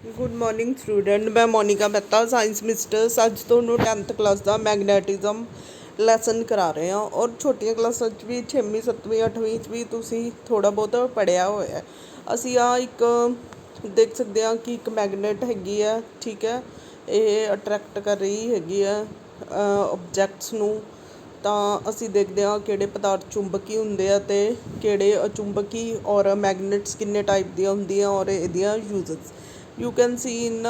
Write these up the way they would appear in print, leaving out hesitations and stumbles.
Good morning student. ਮੈਂ Monika Mehta, science mistress. ਅੱਜ ਤੁਹਾਨੂੰ 10th ਕਲਾਸ ਦਾ ਮੈਗਨੈਟਿਜ਼ਮ ਲੈਸਨ ਕਰਾ ਰਹੇ ਹਾਂ ਔਰ ਛੋਟੀਆਂ ਕਲਾਸਾਂ 'ਚ ਵੀ 6ਵੀਂ 7ਵੀਂ 8ਵੀਂ 'ਚ ਵੀ ਤੁਸੀਂ ਥੋੜ੍ਹਾ ਬਹੁਤ ਪੜ੍ਹਿਆ ਹੋਇਆ। ਅਸੀਂ ਇੱਕ ਦੇਖ ਸਕਦੇ ਹਾਂ ਕਿ ਇੱਕ ਮੈਗਨੇਟ ਹੈਗੀ ਆ, ਠੀਕ ਹੈ। ਇਹ ਅਟਰੈਕਟ ਕਰ ਰਹੀ ਹੈਗੀ ਆ ਓਬਜੈਕਟਸ ਨੂੰ। ਤਾਂ ਅਸੀਂ ਦੇਖਦੇ ਹਾਂ ਕਿਹੜੇ ਪਦਾਰਥ ਚੁੰਬਕੀ ਹੁੰਦੇ ਆ ਅਤੇ ਕਿਹੜੇ ਅਚੁੰਬਕੀ, ਔਰ ਮੈਗਨੇਟਸ ਕਿੰਨੇ ਟਾਈਪ ਦੀਆਂ ਹੁੰਦੀਆਂ ਔਰ ਇਹਦੀਆਂ uses. You can see in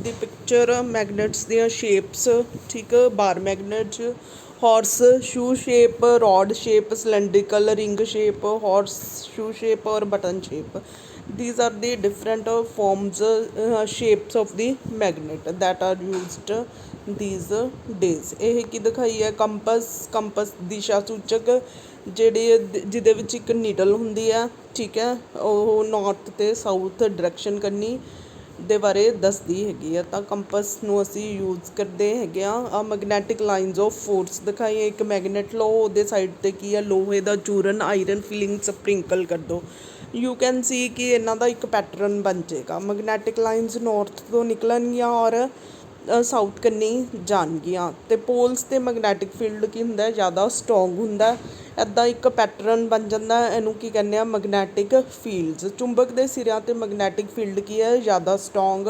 the picture magnets ਦੀਆਂ ਸ਼ੇਪਸ, ਠੀਕ। Bar magnets, horseshoe shape, rod shape, cylindrical, ring shape, horseshoe shape और button shape. these are the different forms, shapes of the magnet that are used these days। ਇਹ ਕੀ ਦਿਖਾਈ ਹੈ? Campus ਦਿਸ਼ਾ ਸੂਚਕ, ਜਿਹਦੇ ਵਿੱਚ ਇੱਕ ਨੀਡਲ ਹੁੰਦੀ ਹੈ, ਠੀਕ ਹੈ। ਉਹ ਨੌਰਥ ਅਤੇ ਸਾਊਥ ਡਾਇਰੈਕਸ਼ਨ ਕਰਨੀ ਦੇ ਬਾਰੇ ਦੱਸਦੀ ਹੈਗੀ ਆ। ਤਾਂ ਕੰਪਸ ਨੂੰ ਅਸੀਂ ਯੂਜ਼ ਕਰਦੇ ਹੈਗੇ ਆ ਮੈਗਨੈਟਿਕ ਲਾਈਨਸ ਆਫ ਫੋਰਸ ਦਿਖਾਈਏ। ਇੱਕ ਮੈਗਨੇਟ ਲਓ, ਉਹਦੇ ਸਾਈਡ 'ਤੇ ਕੀ ਹੈ? ਲੋਹੇ ਦਾ ਚੂਰਨ, ਆਇਰਨ ਫਿਲਿੰਗ ਸਪਰਿੰਕਲ ਕਰ ਦਿਓ। ਯੂ ਕੈਨ ਸੀ ਕਿ ਇਹਨਾਂ ਦਾ ਇੱਕ ਪੈਟਰਨ ਬਣ ਜਾਏਗਾ। ਮੈਗਨੈਟਿਕ ਲਾਈਨਸ ਨੌਰਥ ਤੋਂ ਨਿਕਲਣਗੀਆਂ ਔਰ ਸਾਊਥ ਕੰਨੀ ਜਾਣਗੀਆਂ। ਅਤੇ ਪੋਲਸ 'ਤੇ ਮੈਗਨੈਟਿਕ ਫੀਲਡ ਕੀ ਹੁੰਦਾ? ਜ਼ਿਆਦਾ ਸਟਰੋਂਗ ਹੁੰਦਾ। ਇੱਦਾਂ ਇੱਕ ਪੈਟਰਨ ਬਣ ਜਾਂਦਾ। ਇਹਨੂੰ ਕੀ ਕਹਿੰਦੇ ਆ? Magnetic fields. ਚੁੰਬਕ ਦੇ ਸਿਰਿਆਂ 'ਤੇ ਮੈਗਨੈਟਿਕ ਫੀਲਡ ਕੀ ਹੈ? ਜ਼ਿਆਦਾ ਸਟਰੋਂਗ।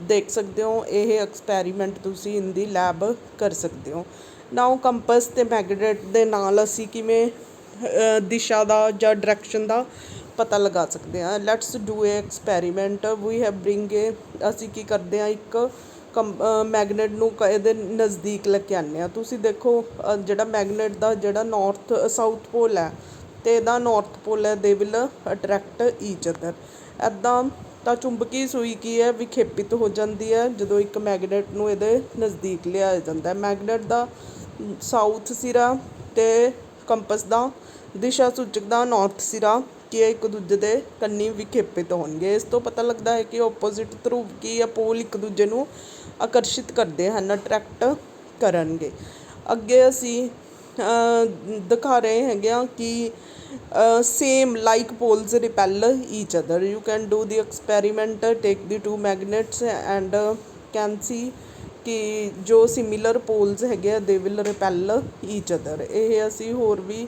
ਦੇਖ ਸਕਦੇ ਹੋ, ਇਹ ਐਕਸਪੈਰੀਮੈਂਟ ਤੁਸੀਂ ਇਹਦੀ ਲੈਬ ਕਰ ਸਕਦੇ ਹੋ। ਨਾਓ ਕੰਪਸ ਅਤੇ ਮੈਗਨੇਟ ਦੇ ਨਾਲ ਅਸੀਂ ਕਿਵੇਂ ਦਿਸ਼ਾ ਦਾ ਜਾਂ ਡਾਇਰੈਕਸ਼ਨ ਦਾ ਪਤਾ ਲਗਾ ਸਕਦੇ ਹਾਂ। Let's do a experiment. We have bring a. ਅਸੀਂ ਕੀ ਕਰਦੇ ਹਾਂ? ਇੱਕ ਮੈਗਨੇਟ ਨੂੰ ਇਹਦੇ ਨਜ਼ਦੀਕ ਲੈ ਕੇ ਆਉਂਦੇ ਹਾਂ। ਤੁਸੀਂ ਦੇਖੋ, ਜਿਹੜਾ ਮੈਗਨੇਟ ਦਾ ਜਿਹੜਾ ਸਾਊਥ ਪੋਲ ਹੈ ਅਤੇ ਇਹਦਾ ਨੌਰਥ ਪੋਲ ਹੈ, they will attract each other. ਇੱਦਾਂ ਤਾਂ ਚੁੰਬਕੀ ਸੂਈ ਕੀ ਹੈ? ਵਿਖੇਪਿਤ ਹੋ ਜਾਂਦੀ ਹੈ ਜਦੋਂ ਇੱਕ ਮੈਗਨੇਟ ਨੂੰ ਇਹਦੇ ਨਜ਼ਦੀਕ ਲਿਆਇਆ ਜਾਂਦਾ। ਮੈਗਨੇਟ ਦਾ ਸਾਊਥ ਸਿਰਾ ਅਤੇ ਕੰਪਸ ਦਾ ਦਿਸ਼ਾ ਸੂਚਕ ਦਾ ਨੌਰਥ ਸਿਰਾ ਕੀ ਹੈ? ਇੱਕ ਦੂਜੇ ਦੇ ਕੰਨੀ ਵਿਖੇਪਿਤ ਹੋਣਗੇ। ਇਸ ਤੋਂ ਪਤਾ ਲੱਗਦਾ ਹੈ ਕਿ ਓਪੋਜ਼ਿਟ ਧਰੁਵ ਕੀ ਹੈ? ਪੋਲ ਇੱਕ ਦੂਜੇ ਨੂੰ ਆਕਰਸ਼ਿਤ ਕਰਦੇ ਹਨ, ਅਟਰੈਕਟ ਕਰਨਗੇ। ਅੱਗੇ ਅਸੀਂ ਦਿਖਾ ਰਹੇ ਹੈਗੇ ਹਾਂ ਕਿ same like poles repel each other. You can do the experiment, take the two magnets and can see ਕਿ ਜੋ ਸਿਮੀਲਰ ਪੋਲਸ ਹੈਗੇ ਆ, they will repel each other. ਇਹ ਅਸੀਂ ਹੋਰ ਵੀ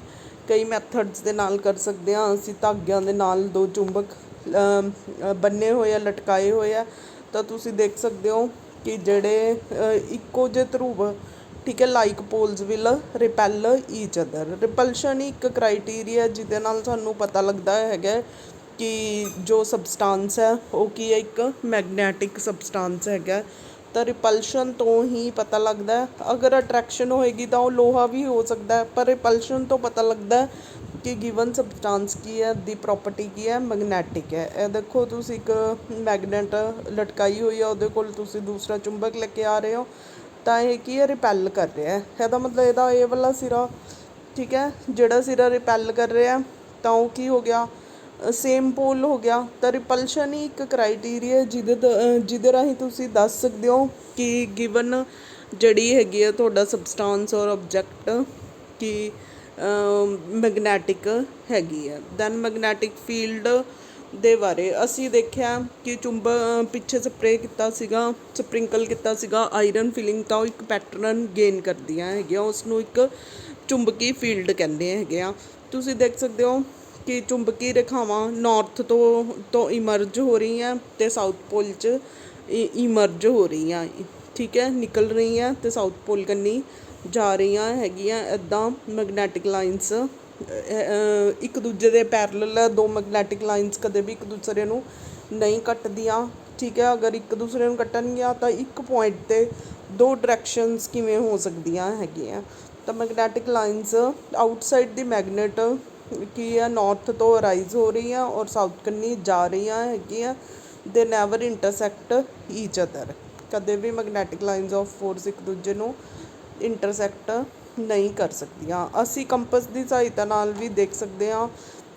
ਕਈ ਮੈਥਡਸ ਦੇ ਨਾਲ ਕਰ ਸਕਦੇ ਹਾਂ। ਅਸੀਂ ਧਾਗਿਆਂ ਦੇ ਨਾਲ ਦੋ ਚੁੰਬਕ ਬੰਨੇ ਹੋਏ ਆ, ਲਟਕਾਏ ਹੋਏ ਆ, ਤਾਂ ਤੁਸੀਂ ਦੇਖ ਸਕਦੇ ਹੋ ਕਿ ਜਿਹੜੇ ਇੱਕੋ ਜਿਹੇ ਧਰੁਵ, ਠੀਕ ਹੈ, like poles will repel each other. Repulsion ਇੱਕ ਕ੍ਰਾਈਟੀਰੀਆ ਜਿਹਦੇ ਨਾਲ ਸਾਨੂੰ ਪਤਾ ਲੱਗਦਾ ਹੈਗਾ ਕਿ ਜੋ ਸਬਸਟਾਂਸ ਹੈ ਉਹ ਕੀ ਹੈ? ਇੱਕ ਮੈਗਨੈਟਿਕ ਸਬਸਟਾਂਸ ਹੈਗਾ। ਤਾਂ ਰਿਪਲਸ਼ਨ ਤੋਂ ਹੀ ਪਤਾ ਲੱਗਦਾ। ਅਗਰ ਅਟਰੈਕਸ਼ਨ ਹੋਏਗੀ ਤਾਂ ਉਹ ਲੋਹਾ ਵੀ ਹੋ ਸਕਦਾ, ਪਰ ਰਿਪਲਸ਼ਨ ਤੋਂ ਪਤਾ ਲੱਗਦਾ ਕਿ ਗਿਵਨ ਸਬਸਟਾਂਸ ਕੀ ਹੈ, ਦੀ ਪ੍ਰੋਪਰਟੀ ਕੀ ਹੈ? ਮੈਗਨੈਟਿਕ ਹੈ। ਇਹ ਦੇਖੋ, ਤੁਸੀਂ ਇੱਕ ਮੈਗਨੇਟ ਲਟਕਾਈ ਹੋਈ ਆ, ਉਹਦੇ ਕੋਲ ਤੁਸੀਂ ਦੂਸਰਾ ਚੁੰਬਕ ਲੈ ਕੇ ਆ ਰਹੇ ਹੋ, ਤਾਂ ਇਹ ਕੀ ਹੈ? ਰਿਪੈਲ ਕਰ ਰਿਹਾ। ਇਹਦਾ ਮਤਲਬ ਇਹਦਾ ਇਹ ਵਾਲਾ ਸਿਰਾ, ਠੀਕ ਹੈ, ਜਿਹੜਾ ਸਿਰਾ ਰਿਪੈਲ ਕਰ ਰਿਹਾ, ਤਾਂ ਉਹ ਕੀ ਹੋ ਗਿਆ? ਸੇਮ ਪੋਲ ਹੋ ਗਿਆ। ਤਾਂ ਰਿਪਲਸ਼ਨ ਹੀ ਇੱਕ ਕ੍ਰਾਈਟੀਰੀਆ ਜਿਹਦੇ ਰਾਹੀਂ ਤੁਸੀਂ ਦੱਸ ਸਕਦੇ ਹੋ ਕਿ ਗਿਵਨ ਜਿਹੜੀ ਹੈਗੀ ਆ ਤੁਹਾਡਾ ਸਬਸਟਾਂਸ ਔਰ ਓਬਜੈਕਟ ਕਿ ਮੈਗਨੈਟਿਕ ਹੈਗੀ ਹੈ। ਦੈਨ ਮੈਗਨੈਟਿਕ ਫੀਲਡ ਦੇ ਬਾਰੇ ਅਸੀਂ ਦੇਖਿਆ ਕਿ ਪਿੱਛੇ ਸਪਰਿੰਕਲ ਕੀਤਾ ਸੀਗਾ ਆਇਰਨ ਫਿਲਿੰਗ, ਤਾਂ ਉਹ ਇੱਕ ਪੈਟਰਨ ਗੇਨ ਕਰਦੀਆਂ ਹੈਗੀਆਂ। ਉਸਨੂੰ ਇੱਕ ਚੁੰਬਕੀ ਫੀਲਡ ਕਹਿੰਦੇ ਹੈਗੇ ਆ। ਤੁਸੀਂ ਦੇਖ ਸਕਦੇ ਹੋ ਕਿ ਚੁੰਬਕੀ ਰੇਖਾਵਾਂ ਨੌਰਥ ਤੋਂ ਇਮਰਜ ਹੋ ਰਹੀਆਂ ਅਤੇ ਸਾਊਥ ਪੋਲ 'ਚ ਇਮਰਜ ਹੋ ਰਹੀਆਂ, ਠੀਕ ਹੈ, ਨਿਕਲ ਰਹੀਆਂ ਅਤੇ ਸਾਊਥ ਪੋਲ ਕੰਨੀ ਜਾ ਰਹੀਆਂ ਹੈਗੀਆਂ। ਇੱਦਾਂ ਮੈਗਨੈਟਿਕ ਲਾਈਨਸ ਇੱਕ ਦੂਜੇ ਦੇ ਪੈਰਲਲ ਹੈ। ਦੋ ਮੈਗਨੈਟਿਕ ਲਾਈਨਸ ਕਦੇ ਵੀ ਇੱਕ ਦੂਸਰੇ ਨੂੰ ਨਹੀਂ ਕੱਟਦੀਆਂ, ਠੀਕ ਹੈ। ਅਗਰ ਇੱਕ ਦੂਸਰੇ ਨੂੰ ਕੱਟਣਗੀਆਂ ਤਾਂ ਇੱਕ ਪੁਆਇੰਟ 'ਤੇ ਦੋ ਡਾਇਰੈਕਸ਼ਨਸ ਕਿਵੇਂ ਹੋ ਸਕਦੀਆਂ ਹੈਗੀਆਂ? ਤਾਂ ਮੈਗਨੈਟਿਕ ਲਾਈਨਸ ਆਊਟਸਾਈਡ ਦੀ ਮੈਗਨੇਟ ਕੀ ਹੈ? ਨੌਰਥ ਤੋਂ ਅਰਾਈਜ਼ ਹੋ ਰਹੀਆਂ ਔਰ ਸਾਊਥ ਕੰਨੀ ਜਾ ਰਹੀਆਂ ਹੈਗੀਆਂ। ਦੇ ਨੈਵਰ ਇੰਟਰਸੈਕਟ ਈਚ ਅਦਰ। ਕਦੇ ਵੀ ਮੈਗਨੈਟਿਕ ਲਾਈਨਸ ਆਫ ਫੋਰਸ ਇੱਕ ਦੂਜੇ ਨੂੰ ਇੰਟਰਸੈਕਟ ਨਹੀਂ ਕਰ ਸਕਦੀਆਂ। ਅਸੀਂ ਕੰਪਸ ਦੀ ਸਹਾਇਤਾ ਨਾਲ ਵੀ ਦੇਖ ਸਕਦੇ ਹਾਂ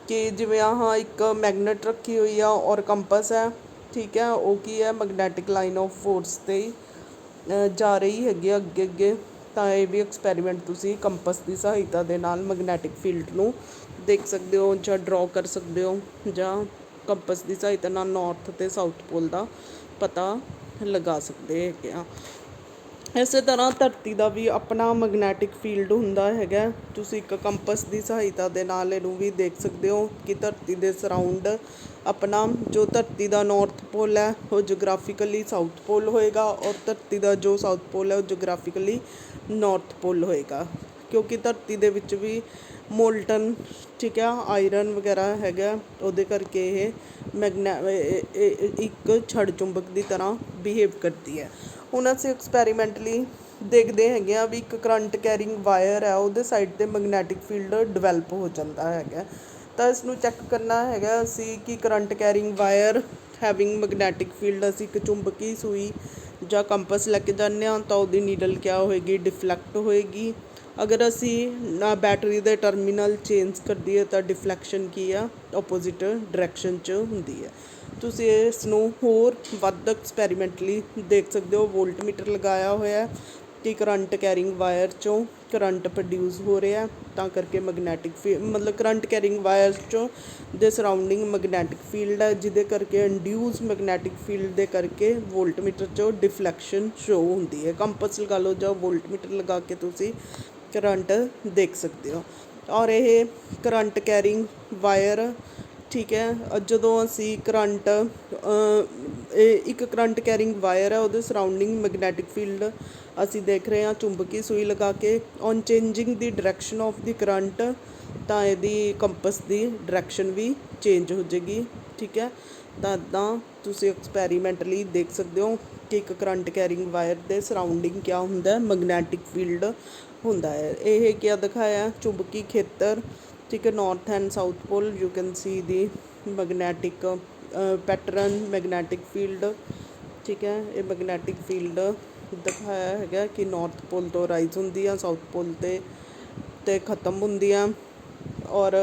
ਕਿ ਜਿਵੇਂ ਇੱਕ ਮੈਗਨੇਟ ਰੱਖੀ ਹੋਈ ਆ ਔਰ ਕੰਪਸ ਹੈ, ਠੀਕ ਹੈ, ਉਹ ਕੀ ਹੈ? ਮੈਗਨੈਟਿਕ ਲਾਈਨ ਆਫ ਫੋਰਸ 'ਤੇ ਜਾ ਰਹੀ ਹੈਗੀ ਅੱਗੇ ਅੱਗੇ। ਤਾਂ ਇਹ ਵੀ ਐਕਸਪੈਰੀਮੈਂਟ ਤੁਸੀਂ ਕੰਪਸ ਦੀ ਸਹਾਇਤਾ ਦੇ ਨਾਲ ਮੈਗਨੈਟਿਕ ਫੀਲਡ ਨੂੰ ਦੇਖ ਸਕਦੇ ਹੋ ਜਾਂ ਡਰੋ ਕਰ ਸਕਦੇ ਹੋ, ਜਾਂ ਕੰਪਸ ਦੀ ਸਹਾਇਤਾ ਨਾਲ ਨੌਰਥ ਅਤੇ ਸਾਊਥ ਪੋਲ ਦਾ ਪਤਾ ਲਗਾ ਸਕਦੇ ਹੈਗੇ ਆ। ਇਸੇ ਤਰ੍ਹਾਂ ਧਰਤੀ ਦਾ ਵੀ ਆਪਣਾ ਮੈਗਨੈਟਿਕ ਫੀਲਡ ਹੁੰਦਾ ਹੈਗਾ। ਤੁਸੀਂ ਇੱਕ ਕੰਪਸ ਦੀ ਸਹਾਇਤਾ ਦੇ ਨਾਲ ਇਹਨੂੰ ਵੀ ਦੇਖ ਸਕਦੇ ਹੋ ਕਿ ਧਰਤੀ ਦੇ ਸਰਾਊਂਡ ਆਪਣਾ ਜੋ ਧਰਤੀ ਦਾ ਨਾਰਥ ਪੋਲ ਹੈ ਉਹ ਜੋਗ੍ਰਾਫਿਕਲੀ ਸਾਊਥ ਪੋਲ ਹੋਏਗਾ, ਔਰ ਧਰਤੀ ਦਾ ਜੋ ਸਾਊਥ ਪੋਲ ਹੈ ਉਹ ਜੋਗ੍ਰਾਫਿਕਲੀ ਨਾਰਥ ਪੋਲ ਹੋਏਗਾ। ਕਿਉਂਕਿ ਧਰਤੀ ਦੇ ਵਿੱਚ ਵੀ ਮੋਲਟਨ, ਠੀਕ ਆ, ਆਇਰਨ ਵਗੈਰਾ ਹੈਗਾ, ਉਹਦੇ ਕਰਕੇ ਇਹ ਇੱਕ ਛੜ ਚੁੰਬਕ ਦੀ ਤਰ੍ਹਾਂ ਬਿਹੇਵ ਕਰਦੀ ਹੈ। ਹੁਣ ਅਸੀਂ ਐਕਸਪੈਰੀਮੈਂਟਲੀ ਦੇਖਦੇ ਹੈਗੇ ਆ ਵੀ ਇੱਕ ਕਰੰਟ ਕੈਰਿੰਗ ਵਾਇਰ ਹੈ, ਉਹਦੇ ਸਾਈਡ 'ਤੇ ਮੈਗਨੈਟਿਕ ਫੀਲਡ ਡਿਵੈਲਪ ਹੋ ਜਾਂਦਾ ਹੈਗਾ। ਤਾਂ ਇਸ ਨੂੰ ਚੈੱਕ ਕਰਨਾ ਹੈਗਾ ਅਸੀਂ ਕਿ current carrying wire having magnetic field, ਅਸੀਂ ਇੱਕ ਚੁੰਬਕੀ ਸੂਈ ਜਾਂ ਕੰਪਸ ਲੈ ਕੇ ਜਾਂਦੇ ਹਾਂ ਤਾਂ ਉਹਦੀ ਨੀਡਲ ਕਿਆ ਹੋਏਗੀ, ਡਿਫਲੈਕਟ ਹੋਏਗੀ। ਅਗਰ ਅਸੀਂ ਬੈਟਰੀ ਦੇ ਟਰਮੀਨਲ ਚੇਂਜ ਕਰਦੀਏ ਤਾਂ ਡਿਫਲੈਕਸ਼ਨ ਕੀ ਆ, ਓਪੋਜ਼ਿਟ ਡਾਇਰੈਕਸ਼ਨ 'ਚ ਹੁੰਦੀ ਹੈ। ਤੁਸੀਂ ਇਸ ਨੂੰ ਹੋਰ ਵੱਧ ਐਕਸਪੈਰੀਮੈਂਟਲੀ ਦੇਖ ਸਕਦੇ ਹੋ। ਵੋਲਟਮੀਟਰ ਲਗਾਇਆ ਹੋਇਆ ਕਿ ਕਰੰਟ ਕੈਰਿੰਗ ਵਾਇਰ 'ਚੋਂ ਕਰੰਟ ਪ੍ਰੋਡਿਊਸ ਹੋ ਰਿਹਾ, ਤਾਂ ਕਰਕੇ ਮੈਗਨੈਟਿਕ ਮਤਲਬ ਕਰੰਟ ਕੈਰਿੰਗ ਵਾਇਰ 'ਚੋਂ ਦੇ ਸਰਾਊਂਡਿੰਗ ਮੈਗਨੈਟਿਕ ਫੀਲਡ ਹੈ, ਜਿਹਦੇ ਕਰਕੇ ਇੰਡਿਊਸ ਮੈਗਨੈਟਿਕ ਫੀਲਡ ਦੇ ਕਰਕੇ ਵੋਲਟਮੀਟਰ 'ਚੋਂ ਡਿਫਲੈਕਸ਼ਨ ਸ਼ੋ ਹੁੰਦੀ ਹੈ। ਕੰਪਸ ਲਗਾ ਲਓ ਜਾਂ ਵੋਲਟਮੀਟਰ ਲਗਾ ਕੇ ਤੁਸੀਂ ਕਰੰਟ ਦੇਖ ਸਕਦੇ ਹੋ। ਔਰ ਇਹ ਕਰੰਟ ਕੈਰਿੰਗ ਵਾਇਰ, ਠੀਕ ਹੈ, ਜਦੋਂ ਅਸੀਂ ਕਰੰਟ ਇੱਕ ਕਰੰਟ ਕੈਰਿੰਗ ਵਾਇਰ ਹੈ, ਉਹਦੇ ਸਰਾਊਂਡਿੰਗ ਮੈਗਨੈਟਿਕ ਫੀਲਡ ਅਸੀਂ ਦੇਖ ਰਹੇ ਹਾਂ ਚੁੰਬਕੀ ਸੂਈ ਲਗਾ ਕੇ। On changing the direction of the current, ਤਾਂ ਇਹਦੀ ਕੰਪਸ ਦੀ ਡਾਇਰੈਕਸ਼ਨ ਵੀ ਚੇਂਜ ਹੋ ਜਾਏਗੀ, ਠੀਕ ਹੈ। ਤਾਂ ਇੱਦਾਂ ਤੁਸੀਂ ਐਕਸਪੈਰੀਮੈਂਟਲੀ ਦੇਖ ਸਕਦੇ ਹੋ ਕਿ ਇੱਕ ਕਰੰਟ ਕੈਰਿੰਗ ਵਾਇਰ ਦੇ ਸਰਾਊਂਡਿੰਗ ਕਿਆ ਹੁੰਦਾ, ਮੈਗਨੈਟਿਕ ਫੀਲਡ ਹੁੰਦਾ ਹੈ। ਇਹ ਕਿਆ ਦਿਖਾਇਆ, ਚੁੰਬਕੀ ਖੇਤਰ, ਠੀਕ ਹੈ, north and south pole, you can see the magnetic pattern, magnetic field, ਠੀਕ ਹੈ। ਇਹ ਮੈਗਨੈਟਿਕ ਫੀਲਡ ਦਿਖਾਇਆ ਹੈਗਾ ਕਿ ਨਾਰਥ ਪੋਲ ਤੋਂ ਰਾਈਜ਼ ਹੁੰਦੀ ਆ, ਸਾਊਥ ਪੋਲ 'ਤੇ ਖ਼ਤਮ ਹੁੰਦੀ ਆ। ਔਰ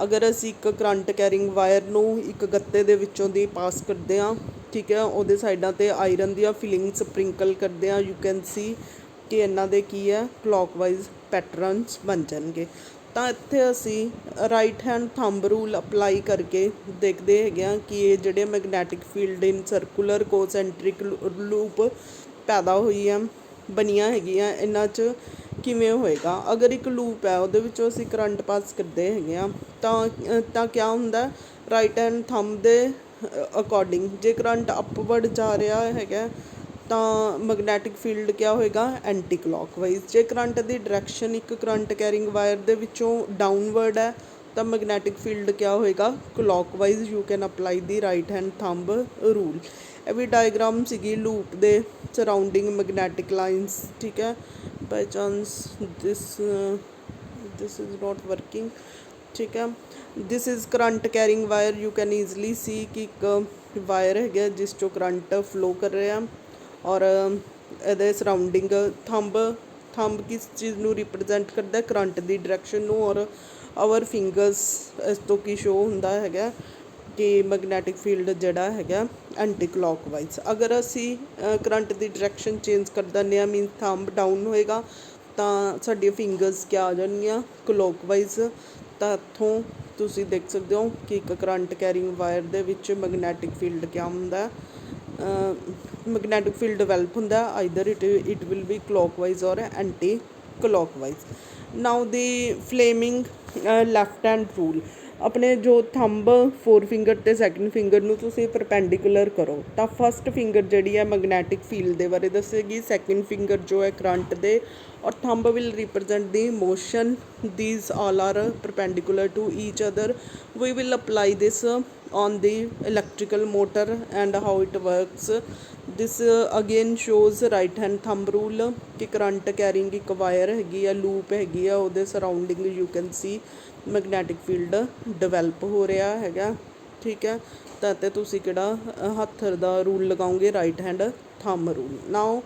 ਅਗਰ ਅਸੀਂ ਇੱਕ ਕਰੰਟ ਕੈਰਿੰਗ ਵਾਇਰ ਨੂੰ ਇੱਕ ਗੱਤੇ ਦੇ ਵਿੱਚੋਂ ਦੀ ਪਾਸ ਕਰਦੇ ਹਾਂ, ਠੀਕ ਹੈ, ਉਹਦੇ ਸਾਈਡਾਂ 'ਤੇ ਆਇਰਨ ਦੀਆਂ ਫਿਲਿੰਗ ਸਪਰਿੰਕਲ ਕਰਦੇ ਹਾਂ, ਯੂ ਕੈਨ ਸੀ ਕਿ ਇਹਨਾਂ ਦੇ ਕੀ ਹੈ, ਕਲੋਕਵਾਈਜ਼ ਪੈਟਰਨਸ ਬਣ ਜਾਣਗੇ। ਤਾਂ ਇੱਥੇ ਅਸੀਂ right hand thumb rule apply ਕਰਕੇ ਦੇਖਦੇ ਹੈਗੇ ਹਾਂ ਕਿ ਇਹ ਜਿਹੜੇ ਮੈਗਨੈਟਿਕ ਫੀਲਡ ਇਨ ਸਰਕੂਲਰ ਕੋਸੈਂਟਰਿਕ ਲੂਪ ਪੈਦਾ ਹੋਈ ਆ, ਬਣੀਆਂ ਹੈਗੀਆਂ, ਇਹਨਾਂ 'ਚ ਕਿਵੇਂ ਹੋਏਗਾ। ਅਗਰ ਇੱਕ ਲੂਪ ਹੈ ਉਹਦੇ ਵਿੱਚੋਂ ਅਸੀਂ ਕਰੰਟ ਪਾਸ ਕਰਦੇ ਹੈਗੇ ਹਾਂ ਤਾਂ ਕਿਆ ਹੁੰਦਾ, ਰਾਈਟ ਹੈਂਡ ਥੰਬ ਦੇ ਅਕੋਰਡਿੰਗ ਜੇ ਕਰੰਟ ਅਪਵਰਡ ਜਾ ਰਿਹਾ ਹੈਗਾ ਤਾਂ ਮੈਗਨੈਟਿਕ ਫੀਲਡ ਕਿਆ ਹੋਏਗਾ, ਐਂਟੀ ਕਲੋਕਵਾਈਜ਼। ਜੇ ਕਰੰਟ ਦੀ ਡਾਇਰੈਕਸ਼ਨ ਇੱਕ ਕਰੰਟ ਕੈਰਿੰਗ ਵਾਇਰ ਦੇ ਵਿੱਚੋਂ ਡਾਊਨਵਰਡ ਹੈ ਤਾਂ ਮੈਗਨੈਟਿਕ ਫੀਲਡ ਕਿਆ ਹੋਏਗਾ, clockwise. You can apply the right hand thumb rule. ਇਹ ਵੀ ਡਾਇਗਰਾਮ ਸੀਗੀ ਲੂਪ ਦੇ ਸਰਾਊਂਡਿੰਗ ਮੈਗਨੈਟਿਕ ਲਾਈਨਸ, ਠੀਕ ਹੈ। By chance this is not working, ਠੀਕ ਹੈ। This is current carrying wire, you can easily see ਕਿ ਇੱਕ ਵਾਇਰ ਹੈਗਾ ਜਿਸ 'ਚੋਂ ਕਰੰਟ ਫਲੋ ਕਰ ਰਿਹਾ, ਔਰ ਇਹਦੇ ਸਰਾਊਂਡਿੰਗ ਥੰਬ ਕਿਸ ਚੀਜ਼ ਨੂੰ ਰਿਪਰਜੈਂਟ ਕਰਦਾ, ਕਰੰਟ ਦੀ ਡਾਇਰੈਕਸ਼ਨ ਨੂੰ। ਔਰ ਆਵਰ ਫਿੰਗਰਸ, ਇਸ ਤੋਂ ਕੀ ਸ਼ੋ ਹੁੰਦਾ ਹੈਗਾ ਕਿ ਮੈਗਨੈਟਿਕ ਫੀਲਡ ਜਿਹੜਾ ਹੈਗਾ ਐਂਟੀ ਕਲੋਕਵਾਈਜ਼। ਅਗਰ ਅਸੀਂ ਕਰੰਟ ਦੀ ਡਾਇਰੈਕਸ਼ਨ ਚੇਂਜ ਕਰ ਦਿੰਦੇ ਹਾਂ, ਮੀਨਸ ਥੰਬ ਡਾਊਨ ਹੋਏਗਾ ਤਾਂ ਸਾਡੀਆਂ ਫਿੰਗਰਸ ਕਿਆ ਆ ਜਾਣਗੀਆਂ, ਕਲੋਕਵਾਈਜ਼। ਤਾਂ ਇੱਥੋਂ ਤੁਸੀਂ ਦੇਖ ਸਕਦੇ ਹੋ ਕਿ ਇੱਕ ਕਰੰਟ ਕੈਰਿੰਗ ਵਾਇਰ ਦੇ ਵਿੱਚ ਮੈਗਨੈਟਿਕ ਫੀਲਡ ਕਿਆ ਹੁੰਦਾ, ਮੈਗਨੈਟਿਕ ਫੀਲਡ ਡਿਵੈਲਪ ਹੁੰਦਾ, either it will be clockwise ਔਰ ਐਂਟੀ ਕਲੋਕਵਾਈਜ਼। ਨਾਓ ਦੀ ਫਲੇਮਿੰਗ ਲੈਫਟ ਹੈਂਡ ਰੂਲ, ਆਪਣੇ ਜੋ ਥੰਬ ਫੋਰ ਫਿੰਗਰ ਅਤੇ ਸੈਕਿੰਡ ਫਿੰਗਰ ਨੂੰ ਤੁਸੀਂ ਪਰਪੈਂਡੀਕੂਲਰ ਕਰੋ ਤਾਂ ਫਸਟ ਫਿੰਗਰ ਜਿਹੜੀ ਹੈ ਮੈਗਨੈਟਿਕ ਫੀਲਡ ਦੇ ਬਾਰੇ ਦੱਸੇਗੀ, ਸੈਕਿੰਡ ਫਿੰਗਰ ਜੋ ਹੈ ਕਰੰਟ ਦੇ, ਔਰ thumb will ਰਿਪਰਜੈਂਟ the motion. These all are perpendicular to each other. We will apply this on the electrical motor and how it works. This again shows right hand thumb rule ਕਿ current carrying ਇੱਕ wire ਹੈਗੀ ਆ, loop ਹੈਗੀ ਆ, ਉਹਦੇ surrounding you can C magnetic field develop ਹੋ ਰਿਹਾ ਹੈਗਾ, ਠੀਕ ਹੈ। ਤਾਂ ਅਤੇ ਤੁਸੀਂ ਕਿਹੜਾ ਹੱਥ ਦਾ ਰੂਲ ਲਗਾਓਗੇ, right hand thumb rule. Now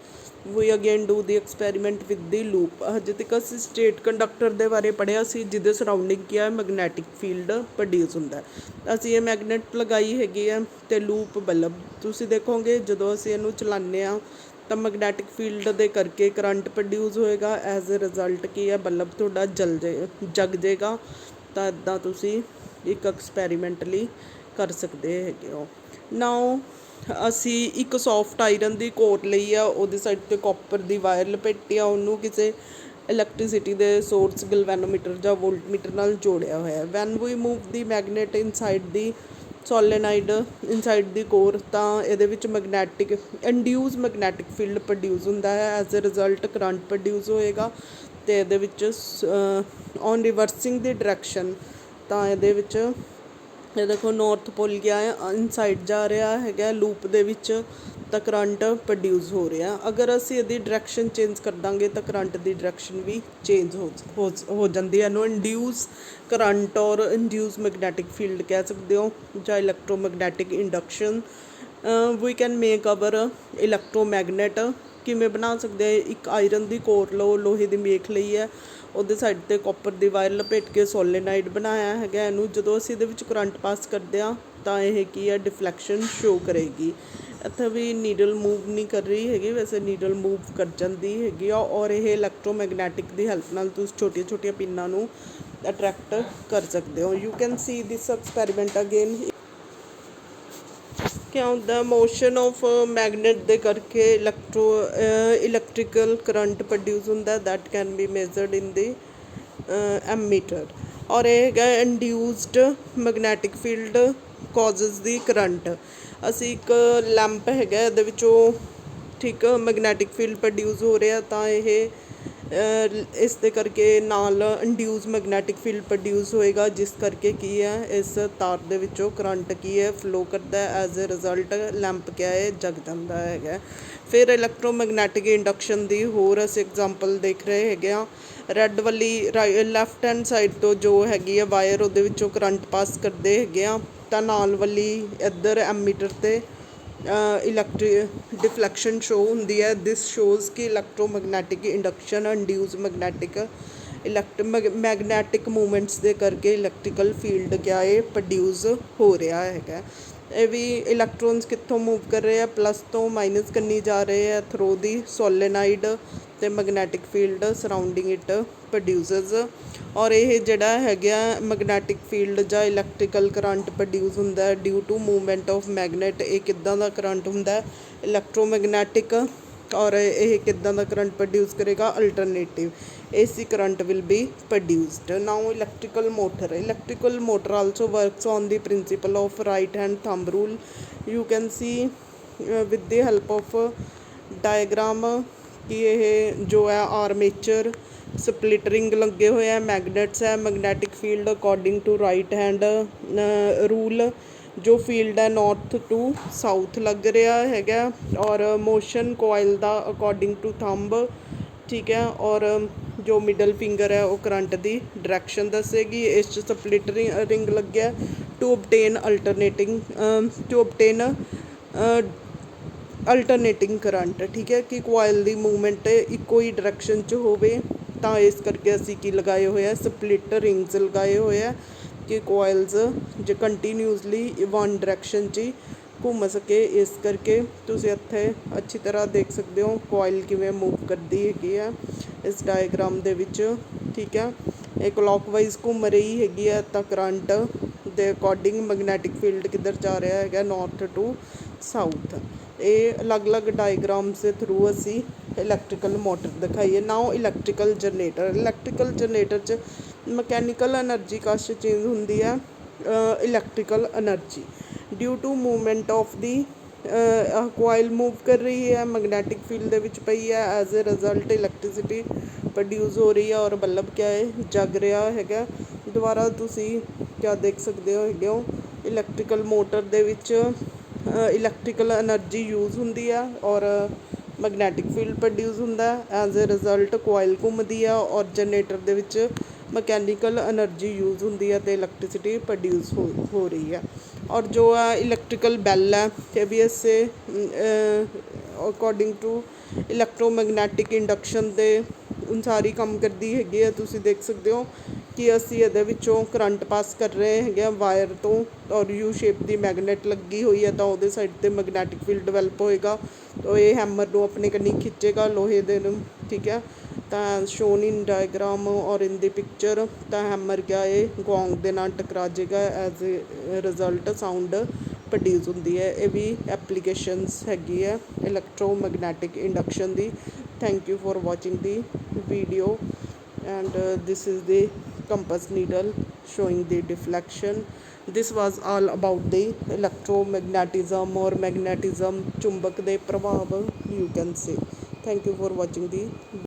we again do the experiment with the loop. ਹਜੇ ਤੱਕ ਅਸੀਂ ਸਟੇਟ ਕੰਡਕਟਰ ਦੇ ਬਾਰੇ ਪੜ੍ਹਿਆ ਸੀ ਜਿਹਦੇ ਸਰਾਊਂਡਿੰਗ ਕੀ ਹੈ, ਮੈਗਨੈਟਿਕ ਫੀਲਡ ਪ੍ਰੋਡਿਊਸ ਹੁੰਦਾ। ਅਸੀਂ ਇਹ ਮੈਗਨੇਟ ਲਗਾਈ ਹੈਗੀ ਹੈ ਅਤੇ ਲੂਪ ਬਲਬ, ਤੁਸੀਂ ਦੇਖੋਗੇ ਜਦੋਂ ਅਸੀਂ ਇਹਨੂੰ ਚਲਾਉਂਦੇ ਹਾਂ ਤਾਂ ਮੈਗਨੈਟਿਕ ਫੀਲਡ ਦੇ ਕਰਕੇ ਕਰੰਟ ਪ੍ਰੋਡਿਊਸ ਹੋਏਗਾ, ਐਜ਼ ਅ ਰਿਜ਼ਲਟ ਕੀ ਹੈ, ਬਲਬ ਤੁਹਾਡਾ ਜਗ ਜਾਏਗਾ। ਤਾਂ ਇੱਦਾਂ ਤੁਸੀਂ ਇੱਕ ਐਕਸਪੈਰੀਮੈਂਟਲੀ ਕਰ ਸਕਦੇ ਹੈਗੇ ਹੋ। ਨਾਓ ਅਸੀਂ ਇੱਕ ਸੌਫਟ ਆਇਰਨ ਦੀ ਕੋਰ ਲਈ ਆ, ਉਹਦੇ ਸਾਈਡ 'ਤੇ ਕਾਪਰ ਦੀ ਵਾਇਰ ਲਪੇਟੀ ਆ, ਉਹਨੂੰ ਕਿਸੇ ਇਲੈਕਟ੍ਰੀਸਿਟੀ ਦੇ ਸੋਰਸ ਗਲਵੈਨੋਮੀਟਰ ਜਾਂ ਵੋਲਟਮੀਟਰ ਨਾਲ ਜੋੜਿਆ ਹੋਇਆ। When we move the magnet inside the solenoid inside the core, ਤਾਂ ਇਹਦੇ ਵਿੱਚ magnetic induce magnetic field produce ਹੁੰਦਾ ਹੈ। As a result current produce ਹੋਏਗਾ, ਅਤੇ ਇਹਦੇ ਵਿੱਚ ਔਨ ਰਿਵਰਸਿੰਗ ਦੀ ਡਾਇਰੈਕਸ਼ਨ, ਤਾਂ ਇਹਦੇ ਵਿੱਚ ਇਹ ਦੇਖੋ ਨੌਰਥ ਪੋਲ ਗਿਆ ਹੈ, ਇਨਸਾਈਡ ਜਾ ਰਿਹਾ ਹੈਗਾ ਲੂਪ ਦੇ ਵਿੱਚ, ਤਾਂ ਕਰੰਟ ਪ੍ਰੋਡਿਊਸ ਹੋ ਰਿਹਾ। ਅਗਰ ਅਸੀਂ ਇਹਦੀ ਡਾਇਰੈਕਸ਼ਨ ਚੇਂਜ ਕਰ ਦਾਂਗੇ ਤਾਂ ਕਰੰਟ ਦੀ ਡਾਇਰੈਕਸ਼ਨ ਵੀ ਚੇਂਜ ਹੋ ਜਾਂਦੀ ਹੈ। ਇਹਨੂੰ ਇੰਡਿਊਸ ਕਰੰਟ ਔਰ ਇੰਡਿਊਸ ਮੈਗਨੈਟਿਕ ਫੀਲਡ ਕਹਿ ਸਕਦੇ ਹੋ, ਜਾਂ electromagnetic induction. We can make our electromagnet. ਕਿਵੇਂ ਬਣਾ ਸਕਦੇ ਆ? ਇੱਕ ਆਇਰਨ ਦੀ ਕੋਰ ਲਓ, ਲੋਹੇ ਦੀ ਮੇਖ ਲਈ ਹੈ, ਉਹਦੇ ਸਾਈਡ 'ਤੇ ਕਾਪਰ ਦੀ ਵਾਇਰ ਲਪੇਟ ਕੇ ਸੋਲੇਨਾਈਡ ਬਣਾਇਆ ਹੈਗਾ। ਇਹਨੂੰ ਜਦੋਂ ਅਸੀਂ ਇਹਦੇ ਵਿੱਚ ਕਰੰਟ ਪਾਸ ਕਰਦੇ ਹਾਂ ਤਾਂ ਇਹ ਕੀ ਹੈ, ਡਿਫਲੈਕਸ਼ਨ ਸ਼ੋ ਕਰੇਗੀ। ਇੱਥੇ ਵੀ ਨੀਡਲ ਮੂਵ ਨਹੀਂ ਕਰ ਰਹੀ ਹੈਗੀ, ਵੈਸੇ ਨੀਡਲ ਮੂਵ ਕਰ ਜਾਂਦੀ ਹੈਗੀ ਆ। ਔਰ ਇਹ ਇਲੈਕਟ੍ਰੋਮੈਗਨੈਟਿਕ ਦੀ ਹੈਲਪ ਨਾਲ ਤੁਸੀਂ ਛੋਟੀਆਂ ਛੋਟੀਆਂ ਪਿੰਨਾਂ ਨੂੰ ਅਟਰੈਕਟ ਕਰ ਸਕਦੇ ਹੋ। You can C this experiment again. ਕਿਆ ਹੁੰਦਾ, ਮੋਸ਼ਨ ਆਫ ਮੈਗਨੇਟ ਦੇ ਕਰਕੇ ਇਲੈਕਟ੍ਰੀਕਲ ਕਰੰਟ ਪ੍ਰੋਡਿਊਸ ਹੁੰਦਾ, ਦੈਟ ਕੈਨ ਬੀ ਮੇਜ਼ਰਡ ਇਨ ਦੀ ਐਮੀਟਰ। ਔਰ ਇਹ ਹੈਗਾ ਇੰਡਿਊਸਡ ਮੈਗਨੈਟਿਕ ਫੀਲਡ ਕਾਜ਼ਸ ਦੀ ਕਰੰਟ। ਅਸੀਂ ਇੱਕ ਲੈਂਪ ਹੈਗਾ, ਇਹਦੇ ਵਿੱਚੋਂ ਠੀਕ ਮੈਗਨੈਟਿਕ ਫੀਲਡ ਪ੍ਰੋਡਿਊਸ ਹੋ ਰਿਹਾ, ਤਾਂ ਇਹ ਇਸ ਦੇ ਕਰਕੇ ਨਾਲ ਇੰਡਿਊਸ ਮੈਗਨੈਟਿਕ ਫੀਲਡ ਪ੍ਰੋਡਿਊਸ ਹੋਏਗਾ, ਜਿਸ ਕਰਕੇ ਕੀ ਹੈ, ਇਸ ਤਾਰ ਦੇ ਵਿੱਚੋਂ ਕਰੰਟ ਕੀ ਹੈ, ਫਲੋ ਕਰਦਾ। ਐਜ਼ ਅ ਰਿਜ਼ਲਟ ਲੈਂਪ ਕਿਆ ਹੈ, ਜਗ ਜਾਂਦਾ ਹੈਗਾ। ਫਿਰ ਇਲੈਕਟ੍ਰੋਮੈਗਨੈਟਿਕ ਇੰਡਕਸ਼ਨ ਦੀ ਹੋਰ ਅਸੀਂ ਐਗਜ਼ਾਮਪਲ ਦੇਖ ਰਹੇ ਹੈਗੇ ਹਾਂ। ਰੈੱਡ ਵਾਲੀ ਲੈਫਟ ਹੈਂਡ ਸਾਈਡ ਤੋਂ ਜੋ ਹੈਗੀ ਆ ਵਾਇਰ, ਉਹਦੇ ਵਿੱਚੋਂ ਕਰੰਟ ਪਾਸ ਕਰਦੇ ਹੈਗੇ ਆ, ਤਾਂ ਨਾਲ ਵਾਲੀ ਇੱਧਰ ਐਮੀਟਰ 'ਤੇ ਡਿਫਲੈਕਸ਼ਨ ਸ਼ੋ ਹੁੰਦੀ ਹੈ। ਦਿਸ ਸ਼ੋਜ਼ ਕਿ electromagnetic induction induce magnetic movements ਦੇ ਕਰਕੇ ਇਲੈਕਟ੍ਰੀਕਲ ਫੀਲਡ ਕਿਆ ਇਹ ਪ੍ਰੋਡਿਊਸ ਹੋ ਰਿਹਾ ਹੈਗਾ। ਇਹ ਵੀ ਇਲੈਕਟ੍ਰੋਨਸ ਕਿੱਥੋਂ ਮੂਵ ਕਰ ਰਹੇ ਆ, ਪਲੱਸ ਤੋਂ ਮਾਈਨਸ ਕਰਨੀ ਜਾ ਰਹੇ ਆ ਥਰੂ ਦੀ ਸੋਲੇਨਾਈਡ, ਅਤੇ magnetic field surrounding it produces. ਔਰ ਇਹ ਜਿਹੜਾ ਹੈਗਾ ਮੈਗਨੈਟਿਕ ਫੀਲਡ ਜਾਂ ਇਲੈਕਟ੍ਰੀਕਲ ਕਰੰਟ ਪ੍ਰੋਡਿਊਸ ਹੁੰਦਾ due to movement of magnet. ਇਹ ਕਿੱਦਾਂ ਦਾ ਕਰੰਟ ਹੁੰਦਾ, ਇਲੈਕਟ੍ਰੋਮੈਗਨੈਟਿਕ। ਔਰ ਇਹ ਕਿੱਦਾਂ ਦਾ ਕਰੰਟ ਪ੍ਰੋਡਿਊਸ ਕਰੇਗਾ, alternative AC current will be produced. Now electrical motor also works on the principle of right hand thumb rule. You can see with the help of diagram ਕਿ ਇਹ ਜੋ ਹੈ ਆਰਮੇਚਰ ਸਪਲਿਟ ਰਿੰਗ ਲੱਗੇ ਹੋਏ ਹੈ, magnets ਹੈ, magnetic field according to right hand rule, ਜੋ field ਹੈ ਨੌਰਥ ਟੂ ਸਾਊਥ ਲੱਗ ਰਿਹਾ ਹੈਗਾ। ਔਰ ਮੋਸ਼ਨ ਕੋਇਲ ਦਾ ਅਕੋਰਡਿੰਗ ਟੂ ਥੰਬ, ਠੀਕ ਹੈ। ਔਰ ਜੋ ਮਿਡਲ ਫਿੰਗਰ ਹੈ ਉਹ ਕਰੰਟ ਦੀ ਡਾਇਰੈਕਸ਼ਨ ਦੱਸੇਗੀ। ਇਸ 'ਚ ਸਪਲਿਟ ਰਿੰਗ ਲੱਗਿਆ ਟੂ ਓਬਟੇਨ ਅਲਟਰਨੇਟਿੰਗ ਕਰੰਟ, ਠੀਕ ਹੈ, ਕਿ ਕੋਇਲ ਦੀ ਮੂਵਮੈਂਟ ਇੱਕੋ ਹੀ ਡਾਇਰੈਕਸ਼ਨ 'ਚ ਹੋਵੇ। ਤਾਂ ਇਸ ਕਰਕੇ ਅਸੀਂ ਕੀ ਲਗਾਏ ਹੋਏ ਆ, ਸਪਲਿਟ ਰਿੰਗਸ ਲਗਾਏ ਹੋਏ ਆ, ਕਿ ਕੋਇਲਸ ਜੇ ਕੰਟੀਨਿਊਸਲੀ ਵਨ ਡਾਇਰੈਕਸ਼ਨ 'ਚ ਹੀ ਘੁੰਮ ਸਕੇ। ਇਸ ਕਰਕੇ ਤੁਸੀਂ ਇੱਥੇ ਅੱਛੀ ਤਰ੍ਹਾਂ ਦੇਖ ਸਕਦੇ ਹੋ ਕੋਇਲ ਕਿਵੇਂ ਮੂਵ ਕਰਦੀ ਹੈਗੀ ਆ ਇਸ ਡਾਇਗਰਾਮ ਦੇ ਵਿੱਚ, ਠੀਕ ਹੈ। ਇਹ ਕਲੋਕਵਾਈਜ਼ ਘੁੰਮ ਰਹੀ ਹੈਗੀ ਹੈ, ਤਾਂ ਕਰੰਟ ਦੇ ਅਕੋਰਡਿੰਗ ਮੈਗਨੈਟਿਕ ਫੀਲਡ ਕਿੱਧਰ ਜਾ ਰਿਹਾ ਹੈਗਾ, ਨੌਰਥ ਟੂ ਸਾਊਥ। ਇਹ ਅਲੱਗ-ਅਲੱਗ ਡਾਇਗਰਾਮਸ ਦੇ ਥਰੂ ਅਸੀਂ ਇਲੈਕਟ੍ਰੀਕਲ ਮੋਟਰ ਦਿਖਾਈਏ। ਨਾਓ ਇਲੈਕਟ੍ਰੀਕਲ ਜਨਰੇਟਰ 'ਚ ਮਕੈਨੀਕਲ ਐਨਰਜੀ ਕਾਸ਼ ਚੇਂਜ ਹੁੰਦੀ ਹੈ, electrical energy due to movement of the coil move ਕਰ ਰਹੀ ਹੈ, ਮੈਗਨੈਟਿਕ ਫੀਲਡ ਦੇ ਵਿੱਚ ਪਈ ਹੈ। As a result electricity produce ਹੋ ਰਹੀ ਹੈ, ਔਰ ਬੱਲਬ ਕਿਆ ਹੈ, ਜਗ ਰਿਹਾ ਹੈਗਾ। ਦੁਬਾਰਾ ਤੁਸੀਂ ਕਿਆ ਦੇਖ ਸਕਦੇ ਹੈਗੇ ਹੋ, ਇਲੈਕਟ੍ਰੀਕਲ ਮੋਟਰ ਦੇ ਵਿੱਚ ਇਲੈਕਟ੍ਰੀਕਲ ਐਨਰਜੀ ਯੂਜ਼ ਹੁੰਦੀ ਹੈ, ਔਰ ਮੈਗਨੈਟਿਕ ਫੀਲਡ ਪ੍ਰੋਡਿਊਸ ਹੁੰਦਾ। ਐਜ਼ ਅ ਰਿਜ਼ਲਟ ਕੋਇਲ ਘੁੰਮਦੀ ਆ, ਔਰ ਜਨਰੇਟਰ ਦੇ ਵਿੱਚ ਮਕੈਨੀਕਲ ਐਨਰਜੀ ਯੂਜ਼ ਹੁੰਦੀ ਹੈ, ਅਤੇ ਇਲੈਕਟ੍ਰੀਸਿਟੀ ਪ੍ਰੋਡਿਊਸ ਹੋ ਰਹੀ ਹੈ। ਔਰ ਜੋ ਹੈ ਇਲੈਕਟ੍ਰੀਕਲ ਬੈਲ ਹੈ, ਇਹ ਵੀ ਇਸੇ ਅਕੋਰਡਿੰਗ ਟੂ ਇਲੈਕਟ੍ਰੋਮੈਗਨੈਟਿਕ ਇੰਡਕਸ਼ਨ ਦੇ ਅਨੁਸਾਰ ਹੀ ਕੰਮ ਕਰਦੀ ਹੈਗੀ ਹੈ। ਤੁਸੀਂ ਦੇਖ ਸਕਦੇ ਹੋ ਕਿ ਅਸੀਂ ਇਹਦੇ ਵਿੱਚੋਂ ਕਰੰਟ ਪਾਸ ਕਰ ਰਹੇ ਹੈਗੇ ਆ ਵਾਇਰ ਤੋਂ, ਔਰ ਯੂ ਸ਼ੇਪ ਦੀ ਮੈਗਨੇਟ ਲੱਗੀ ਹੋਈ ਹੈ, ਤਾਂ ਉਹਦੇ ਸਾਈਡ 'ਤੇ ਮੈਗਨੈਟਿਕ ਫੀਲਡ ਡਿਵੈਲਪ ਹੋਏਗਾ, ਤਾਂ ਇਹ ਹੈਮਰ ਨੂੰ ਆਪਣੇ ਕੰਨੀ ਖਿੱਚੇਗਾ ਲੋਹੇ ਦੇ ਨੂੰ, ਠੀਕ ਹੈ। ਤਾਂ ਸ਼ੋਨ ਇਨ ਡਾਇਗਰਾਮ ਔਰ ਇਨ ਦੀ ਪਿਕਚਰ, ਤਾਂ ਹੈਮਰ ਕਿਆ ਇਹ ਗੋਂਗ ਦੇ ਨਾਲ ਟਕਰਾ ਜਾਏਗਾ, as a result sound produce ਹੁੰਦੀ ਹੈ। ਇਹ ਵੀ ਐਪਲੀਕੇਸ਼ਨਸ ਹੈਗੀ ਹੈ electromagnetic induction the. Thank you for watching the video and this is the compass needle showing the deflection. This was all about the electromagnetism or magnetism, ਚੁੰਬਕ ਦੇ ਪ੍ਰਭਾਵ you can say. Thank you for watching the